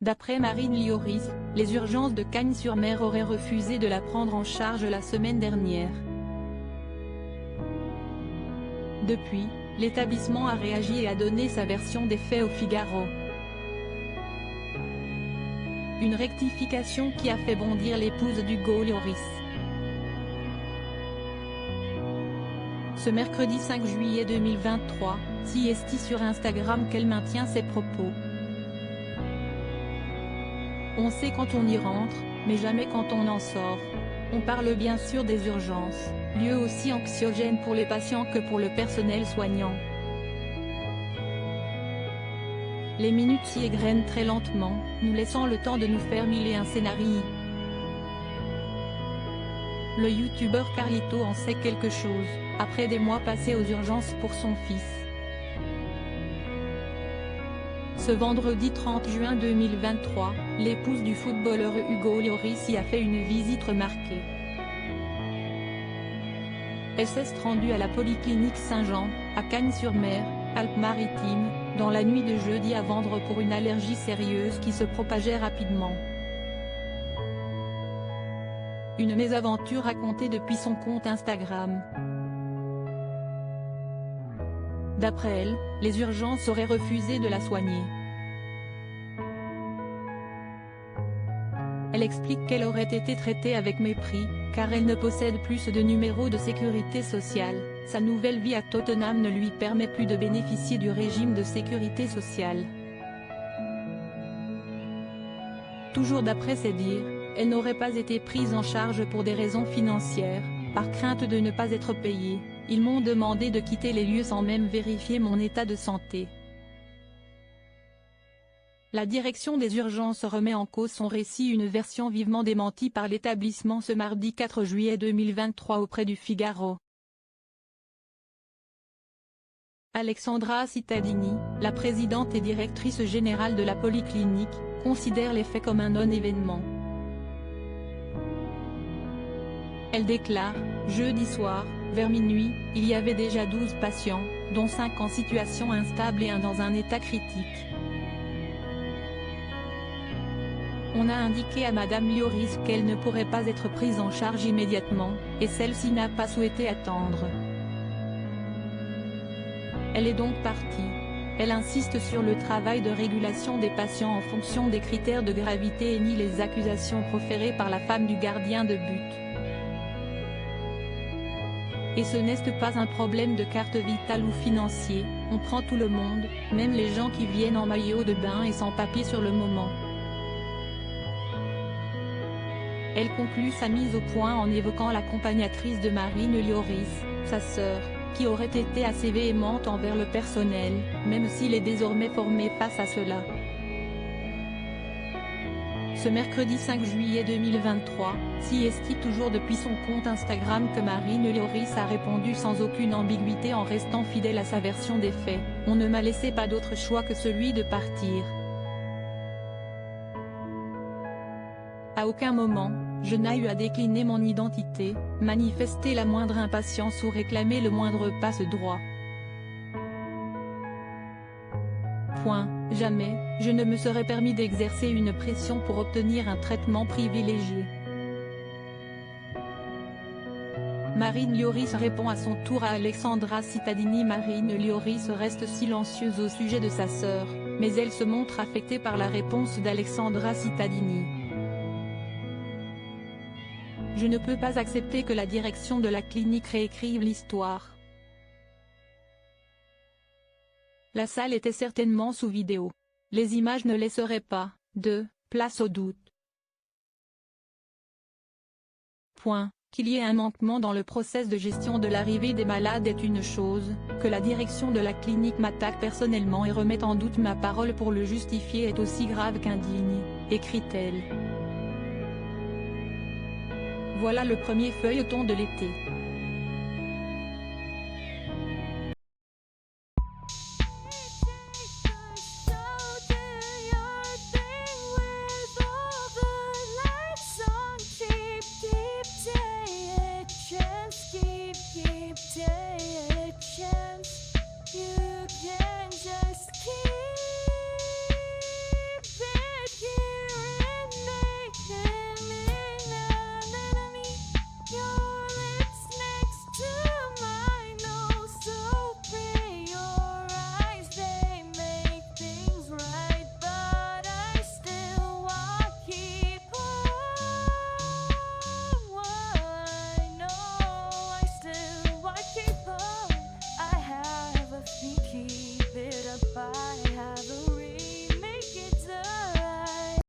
D'après Marine Lioris, les urgences de Cagnes-sur-Mer auraient refusé de la prendre en charge la semaine dernière. Depuis, l'établissement a réagi et a donné sa version des faits au Figaro. Une rectification qui a fait bondir l'épouse d'Hugo Lloris. Ce mercredi 5 juillet 2023, Siesti sur Instagram qu'elle maintient ses propos. On sait quand on y rentre, mais jamais quand on en sort. On parle bien sûr des urgences, lieu aussi anxiogène pour les patients que pour le personnel soignant. Les minutes s'y égrènent très lentement, nous laissant le temps de nous faire mille et un scénarii. Le youtubeur Carlito en sait quelque chose, après des mois passés aux urgences pour son fils. Ce vendredi 30 juin 2023, l'épouse du footballeur Hugo Lloris y a fait une visite remarquée. Elle s'est rendue à la Polyclinique Saint-Jean, à Cagnes-sur-Mer, Alpes-Maritimes, dans la nuit de jeudi à vendre pour une allergie sérieuse qui se propageait rapidement. Une mésaventure racontée depuis son compte Instagram. D'après elle, les urgences auraient refusé de la soigner. Elle explique qu'elle aurait été traitée avec mépris, car elle ne possède plus de numéro de sécurité sociale, sa nouvelle vie à Tottenham ne lui permet plus de bénéficier du régime de sécurité sociale. Toujours d'après ses dires, elle n'aurait pas été prise en charge pour des raisons financières, par crainte de ne pas être payée. Ils m'ont demandé de quitter les lieux sans même vérifier mon état de santé. La direction des urgences remet en cause son récit, une version vivement démentie par l'établissement ce mardi 4 juillet 2023 auprès du Figaro. Alexandra Cittadini, la présidente et directrice générale de la Polyclinique, considère les faits comme un non-événement. Elle déclare, jeudi soir, vers minuit, il y avait déjà 12 patients, dont 5 en situation instable et un dans un état critique. On a indiqué à Madame Lioris qu'elle ne pourrait pas être prise en charge immédiatement, et celle-ci n'a pas souhaité attendre. Elle est donc partie. Elle insiste sur le travail de régulation des patients en fonction des critères de gravité et nie les accusations proférées par la femme du gardien de but. Et ce n'est pas un problème de carte vitale ou financier, on prend tout le monde, même les gens qui viennent en maillot de bain et sans papier sur le moment. Elle conclut sa mise au point en évoquant l'accompagnatrice de Marine Lioris, sa sœur, qui aurait été assez véhémente envers le personnel, même s'il est désormais formé face à cela. Ce mercredi 5 juillet 2023, Siesti toujours depuis son compte Instagram que Marine Lioris a répondu sans aucune ambiguïté en restant fidèle à sa version des faits, on ne m'a laissé pas d'autre choix que celui de partir. À aucun moment, je n'ai eu à décliner mon identité, manifester la moindre impatience ou réclamer le moindre passe-droit. Point, jamais, je ne me serais permis d'exercer une pression pour obtenir un traitement privilégié. Marine Lioris répond à son tour à Alexandra Cittadini. Marine Lioris reste silencieuse au sujet de sa sœur, mais elle se montre affectée par la réponse d'Alexandra Cittadini. Je ne peux pas accepter que la direction de la clinique réécrive l'histoire. La salle était certainement sous vidéo. Les images ne laisseraient pas de place au doute. Point. Qu'il y ait un manquement dans le process de gestion de l'arrivée des malades est une chose, que la direction de la clinique m'attaque personnellement et remette en doute ma parole pour le justifier est aussi grave qu'indigne, écrit-elle. Voilà le premier feuilleton de l'été.